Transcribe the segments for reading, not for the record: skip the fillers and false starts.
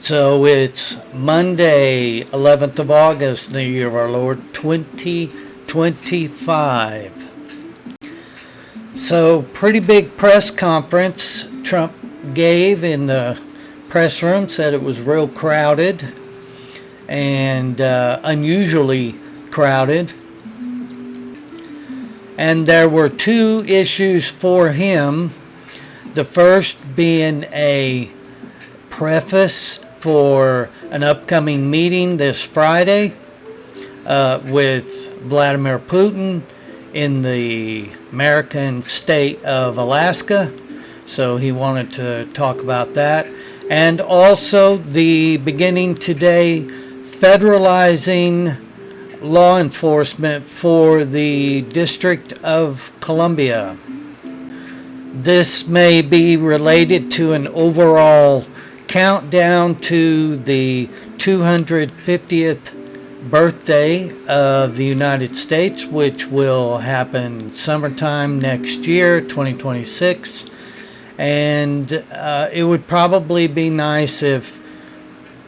So it's Monday, 11th of August, the year of our Lord, 2025. So pretty big press conference Trump gave in the press room, said it was real crowded and unusually crowded. And there were two issues for him. The first being a preface for an upcoming meeting this Friday with Vladimir Putin in the American state of Alaska. So he wanted to talk about that. And also the beginning today federalizing law enforcement for the District of Columbia. This may be related to an overall countdown to the 250th birthday of the United States, which will happen summertime next year, 2026. And it would probably be nice if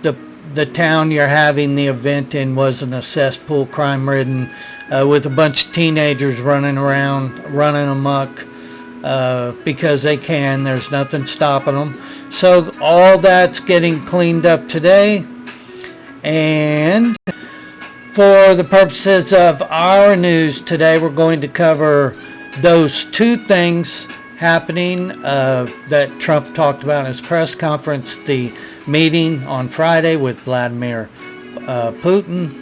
the town you're having the event in wasn't a cesspool, crime-ridden, with a bunch of teenagers running around, running amok, because they can. There's nothing stopping them. So all that's getting cleaned up today. And for the purposes of our news today, we're going to cover those two things happening that Trump talked about in his press conference, the meeting on Friday with Vladimir Putin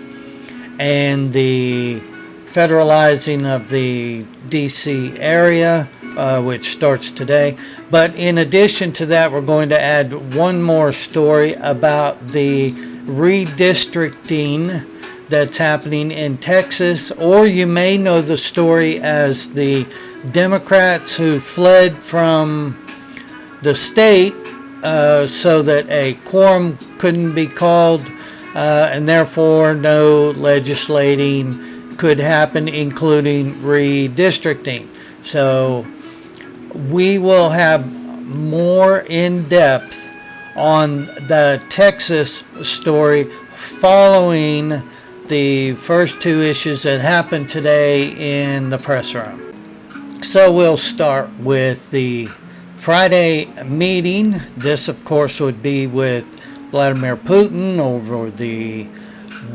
and the federalizing of the D.C. area, which starts today. But in addition to that, we're going to add one more story about the redistricting that's happening in Texas, or you may know the story as the Democrats who fled from the state so that a quorum couldn't be called, and therefore no legislating could happen, including redistricting. So we will have more in depth on the Texas story following the first two issues that happened today in the press room. So we'll start with the Friday meeting. This, of course, would be with Vladimir Putin over the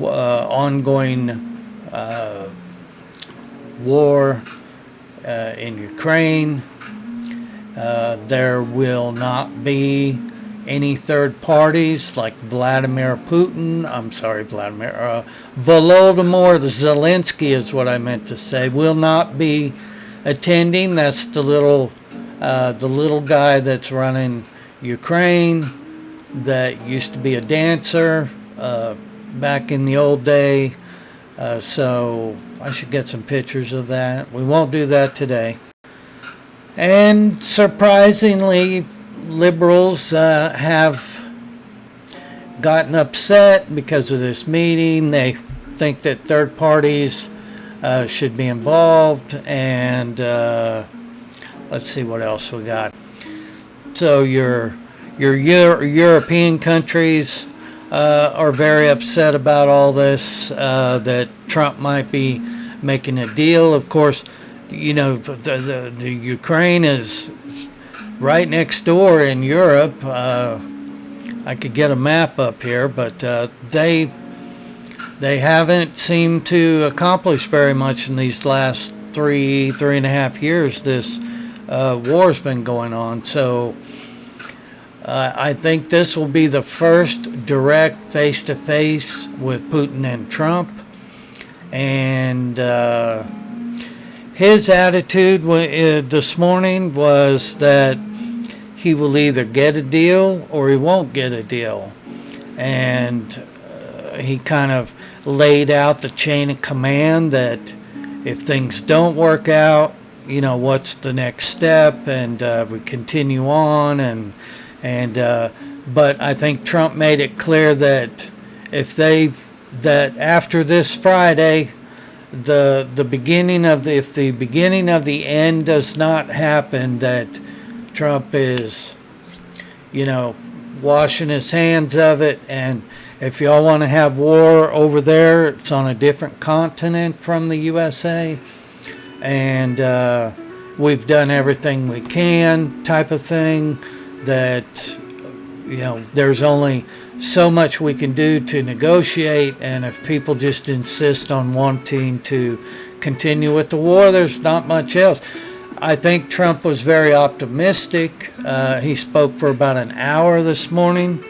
ongoing war in Ukraine. There will not be any third parties like Volodymyr Zelensky is what I meant to say, will not be attending. That's the little guy that's running Ukraine, that used to be a dancer back in the old day. So I should get some pictures of that. We won't do that today. And surprisingly, liberals have gotten upset because of this meeting. They think that third parties should be involved, and let's see what else we got. So your European countries are very upset about all this, that Trump might be making a deal. Of course, you know, the Ukraine is right next door in Europe. I could get a map up here, but they haven't seemed to accomplish very much in these last three and a half years. This war's been going on. So I think this will be the first direct face-to-face with Putin and Trump. And his attitude this morning was that he will either get a deal or he won't get a deal. And he kind of laid out the chain of command that if things don't work out, you know, what's the next step, and we continue on. But I think Trump made it clear that that after this Friday, if the beginning of the end does not happen, that Trump is, you know, washing his hands of it. And if y'all want to have war over there, it's on a different continent from the USA. And we've done everything we can type of thing, that, you know, there's only so much we can do to negotiate. And if people just insist on wanting to continue with the war, there's not much else. I think Trump was very optimistic. He spoke for about an hour this morning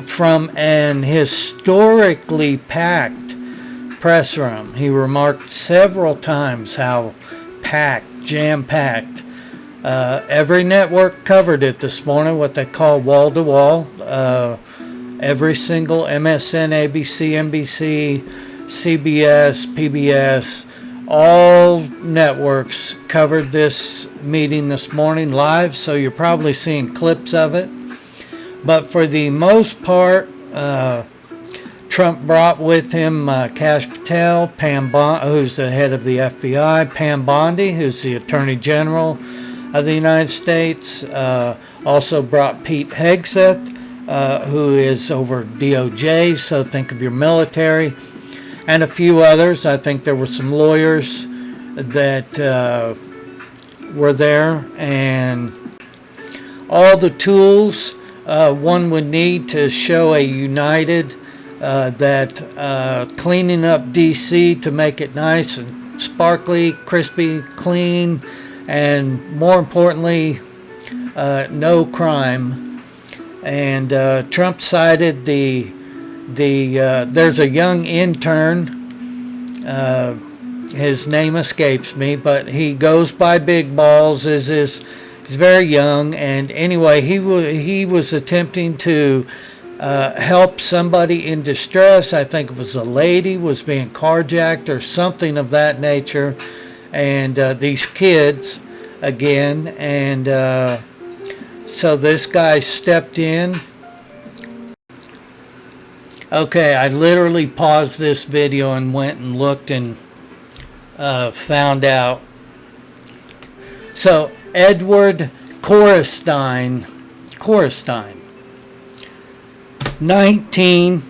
from an historically packed press room. He remarked several times how packed, jam-packed. Every network covered it this morning, what they call wall-to-wall. Every single MSN, ABC, NBC, CBS, PBS, all networks covered this meeting this morning live, so you're probably seeing clips of it. But for the most part, Trump brought with him Kash Patel, who's the head of the FBI, Pam Bondi, who's the Attorney General of the United States, also brought Pete Hegseth, who is over DOJ, so think of your military, and a few others. I think there were some lawyers that were there, and all the tools one would need to show a united, cleaning up D.C. to make it nice and sparkly, crispy, clean, and more importantly, no crime. And Trump cited there's a young intern, his name escapes me, but he goes by Big Balls, he's very young, and anyway, he was attempting to help somebody in distress. I think it was a lady was being carjacked or something of that nature, and these kids again, and so this guy stepped in. Okay, I literally paused this video and went and looked and found out. So Edward Korestein, 19,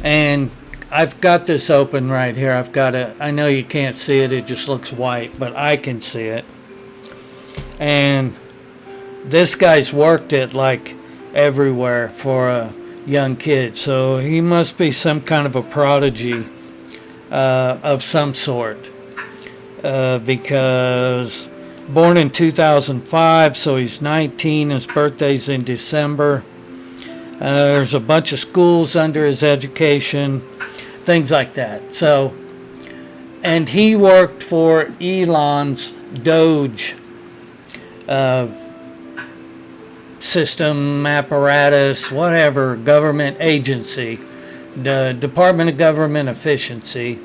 and I've got this open right here. I know you can't see it, it just looks white, but I can see it. And this guy's worked it like everywhere for a young kid, so he must be some kind of a prodigy of some sort, because born in 2005, so he's 19, his birthday's in December. There's a bunch of schools under his education, things like that. So, and he worked for Elon's Doge system, apparatus, whatever, government agency, the Department of Government Efficiency,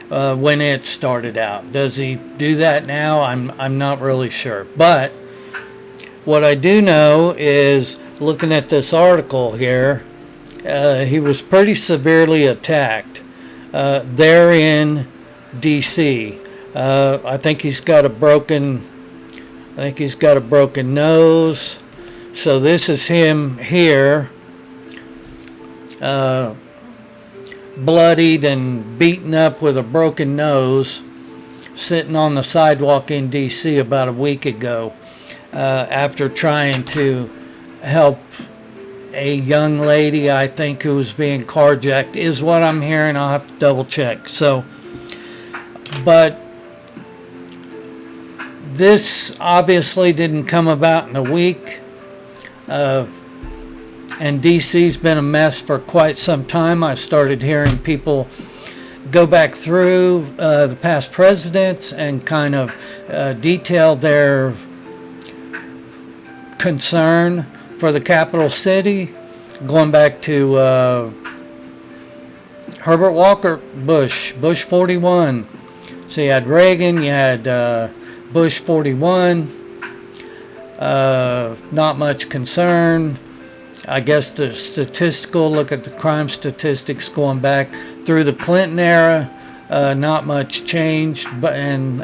when it started out. Does he do that now? I'm not really sure. But what I do know is, looking at this article here, he was pretty severely attacked there in D.C. I think he's got a broken nose. So this is him here, bloodied and beaten up with a broken nose, sitting on the sidewalk in D.C. about a week ago, after trying to help a young lady, I think, who was being carjacked, is what I'm hearing. I'll have to double check. So, but this obviously didn't come about in a week. And DC's been a mess for quite some time. I started hearing people go back through the past presidents and kind of detail their concern for the capital city, going back to Herbert Walker Bush 41. So you had Reagan, you had Bush 41. Not much concern. I guess the statistical, look at the crime statistics going back through the Clinton era, not much changed, but and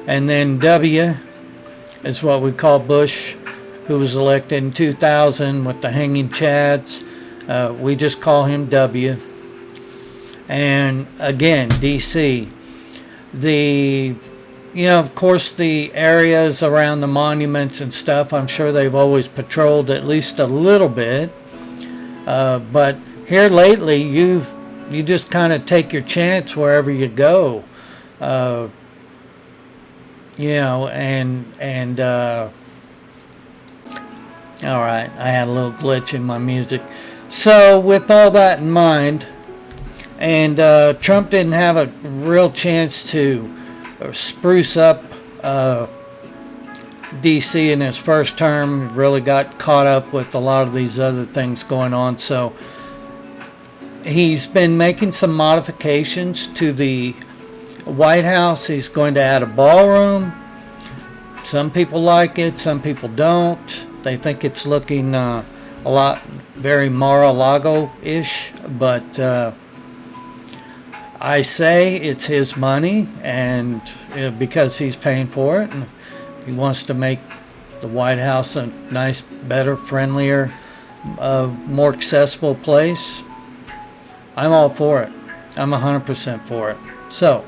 then W, is what we call Bush, who was elected in 2000 with the hanging chads. We just call him W. And again, D.C. Of course, the areas around the monuments and stuff, I'm sure they've always patrolled at least a little bit. But here lately, you just kind of take your chance wherever you go. All right, I had a little glitch in my music. So with all that in mind, and Trump didn't have a real chance to spruce up D.C. in his first term, really got caught up with a lot of these other things going on. So he's been making some modifications to the White House. He's going to add a ballroom. Some people like it, some people don't. They think it's looking a lot very Mar-a-Lago-ish, but I say it's his money, and because he's paying for it, and if he wants to make the White House a nice, better, friendlier, more accessible place, I'm all for it. I'm 100% for it. So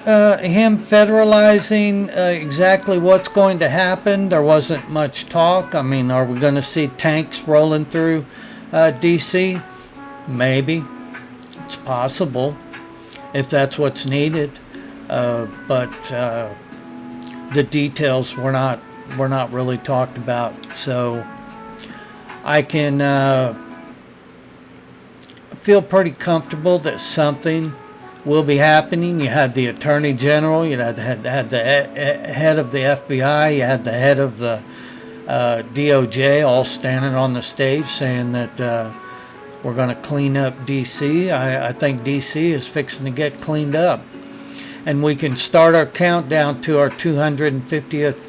him federalizing exactly what's going to happen, there wasn't much talk. I mean, are we going to see tanks rolling through D.C.? Maybe. It's possible if that's what's needed. But the details were not really talked about. So I can feel pretty comfortable that something will be happening. You had the Attorney General, you had the head of the FBI, you had the head of the DOJ all standing on the stage saying that we're going to clean up D.C. I think D.C. is fixing to get cleaned up. And we can start our countdown to our 250th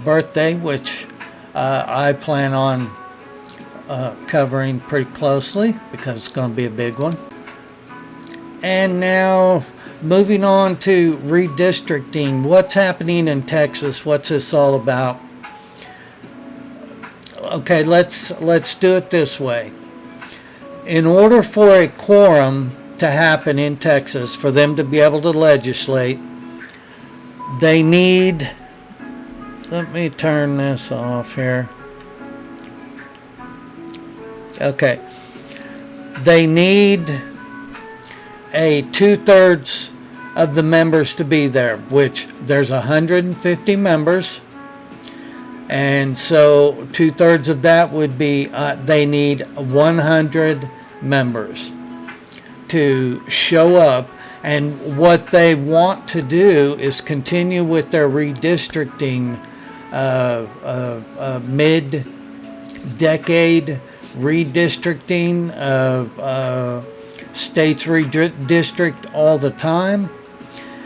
birthday, which I plan on covering pretty closely because it's going to be a big one. And now, moving on to redistricting. What's happening in Texas? What's this all about? Okay, let's do it this way. In order for a quorum to happen in Texas, for them to be able to legislate, they need... Let me turn this off here. Okay. They need a 2/3 of the members to be there, which there's 150 members, and so 2/3 of that would be they need 100 members to show up. And what they want to do is continue with their redistricting, mid-decade redistricting of states redistrict all the time,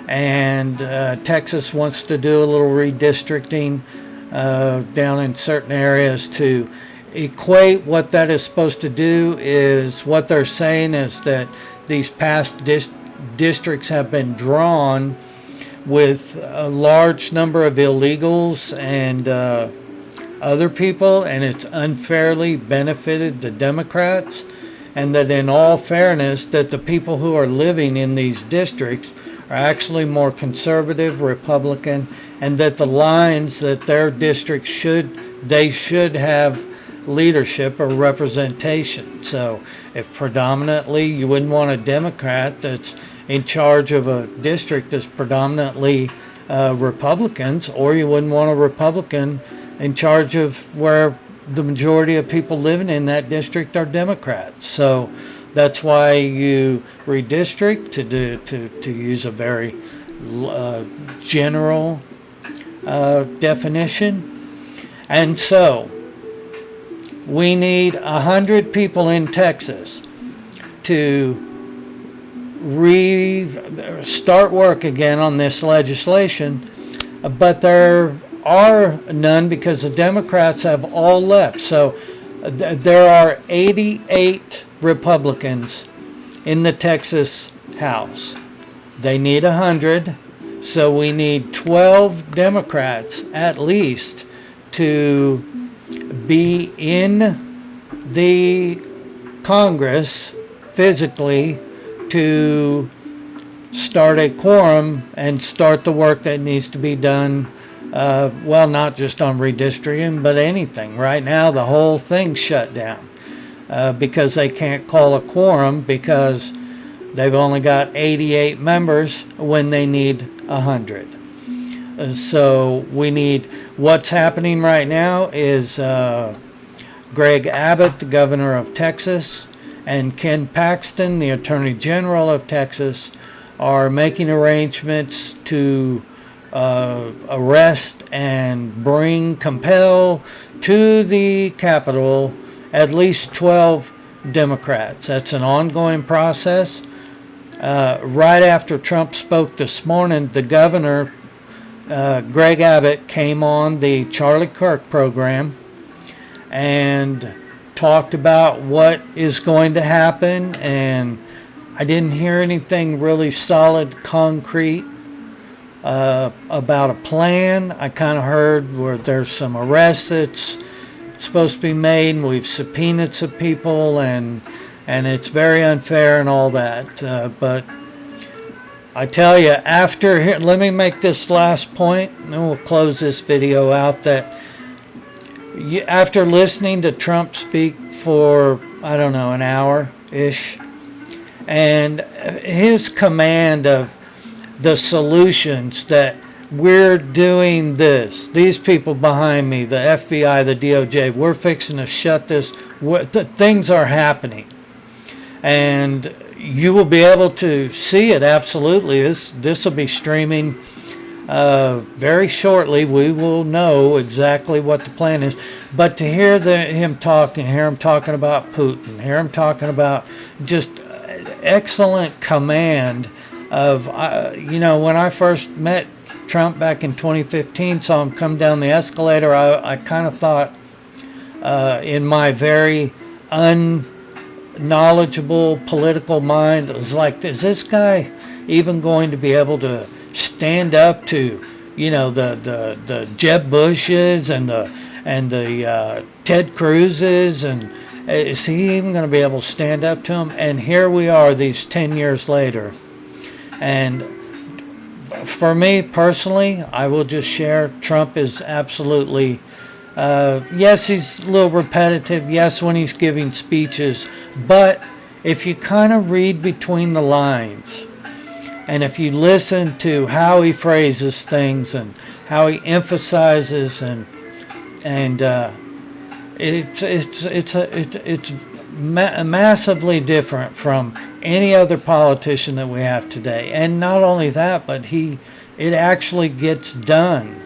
and Texas wants to do a little redistricting down in certain areas to equate. What that is supposed to do is, what they're saying is that these past districts have been drawn with a large number of illegals and other people, and it's unfairly benefited the Democrats, and that in all fairness, that the people who are living in these districts are actually more conservative, Republican, and that the lines that their districts should have leadership or representation. So if predominantly you wouldn't want a Democrat that's in charge of a district that's predominantly Republicans, or you wouldn't want a Republican in charge of where the majority of people living in that district are Democrats. So that's why you redistrict, to use a very general definition. And so we need 100 people in Texas to start work again on this legislation, but there are none because the Democrats have all left. So there are 88 Republicans in the Texas House. They need 100. So we need 12 Democrats at least to be in the Congress physically to start a quorum and start the work that needs to be done. Well, not just on redistricting, but anything. Right now, the whole thing's shut down because they can't call a quorum because they've only got 88 members when they need 100. So we need, what's happening right now is Greg Abbott, the governor of Texas, and Ken Paxton, the attorney general of Texas, are making arrangements to arrest and compel to the Capitol at least 12 Democrats. That's an ongoing process. Right after Trump spoke this morning, the governor, Greg Abbott, came on the Charlie Kirk program and talked about what is going to happen, and I didn't hear anything really solid, concrete about a plan. I kind of heard where there's some arrests that's supposed to be made, and we've subpoenaed some people, and it's very unfair and all that. But I tell you, let me make this last point, and then we'll close this video out, that after listening to Trump speak for, I don't know, an hour-ish, and his command of the solutions that we're doing this, these people behind me, the FBI, the DOJ, we're fixing to shut this, things are happening. And you will be able to see it, absolutely. This will be streaming very shortly. We will know exactly what the plan is. But to hear him talking about Putin, hear him talking about just excellent command of, when I first met Trump back in 2015, saw him come down the escalator, I kind of thought in my very unknowledgeable political mind, it was like, is this guy even going to be able to stand up to, the Jeb Bushes and the Ted Cruzes, and is he even going to be able to stand up to him? And here we are, these 10 years later. And for me personally, I will just share, Trump is absolutely, yes, he's a little repetitive, yes, when he's giving speeches, but if you kind of read between the lines, and if you listen to how he phrases things and how he emphasizes, and it's massively different from any other politician that we have today. And not only that, but it actually gets done.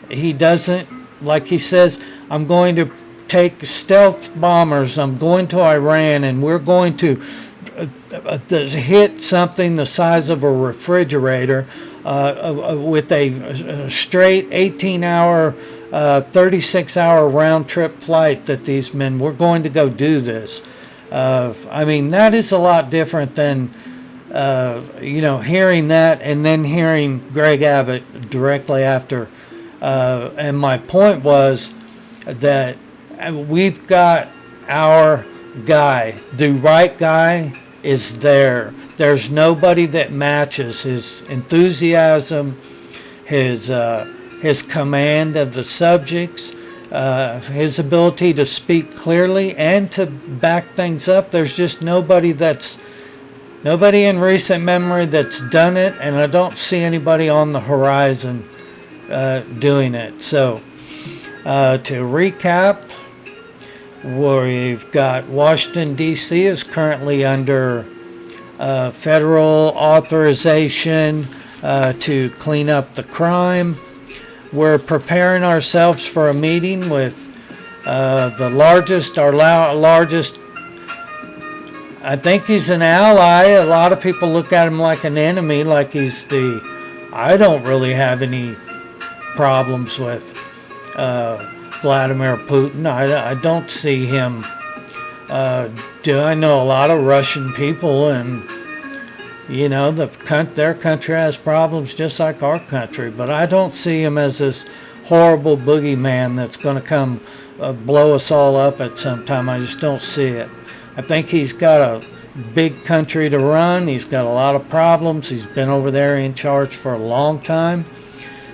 He doesn't, like he says, I'm going to take stealth bombers, I'm going to Iran, and we're going to hit something the size of a refrigerator with a straight 18-hour, 36-hour round-trip flight that these men, we're going to go do this. That is a lot different than, hearing that and then hearing Greg Abbott directly after. And my point was that we've got our guy, the right guy is there. There's nobody that matches his enthusiasm, his command of the subjects, his ability to speak clearly and to back things up. There's just nobody in recent memory that's done it, and I don't see anybody on the horizon doing it. So to recap, we've got Washington, D.C. is currently under federal authorization to clean up the crime. We're preparing ourselves for a meeting with our largest, I think he's an ally. A lot of people look at him like an enemy, like I don't really have any problems with Vladimir Putin. I don't see him I know a lot of Russian people, and You know, their country has problems just like our country, but I don't see him as this horrible boogeyman that's going to come blow us all up at some time. I just don't see it. I think he's got a big country to run. He's got a lot of problems. He's been over there in charge for a long time.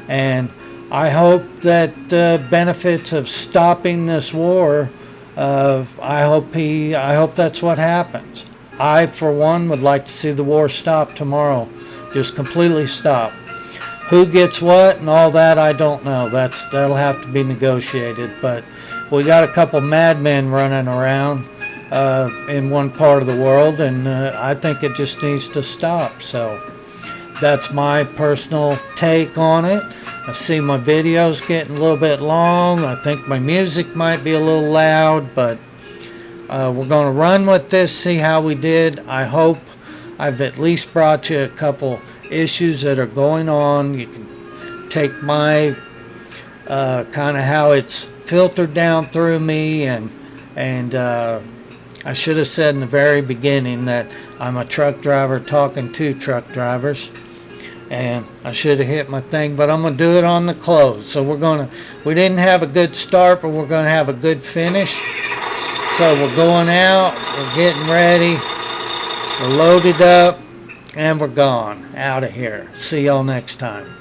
And I hope that the benefits of stopping this war, I hope that's what happens. I, for one, would like to see the war stop tomorrow. Just completely stop. Who gets what and all that, I don't know. That'll have to be negotiated. But we got a couple madmen running around in one part of the world, and I think it just needs to stop. So that's my personal take on it. I see my videos getting a little bit long. I think my music might be a little loud, but we're going to run with this, see how we did. I hope I've at least brought you a couple issues that are going on. You can take my kind of how it's filtered down through me, and I should have said in the very beginning that I'm a truck driver talking to truck drivers, and I should have hit my thing, but I'm going to do it on the close. So we didn't have a good start, but we're going to have a good finish. So we're going out, we're getting ready, we're loaded up, and we're gone out of here. See y'all next time.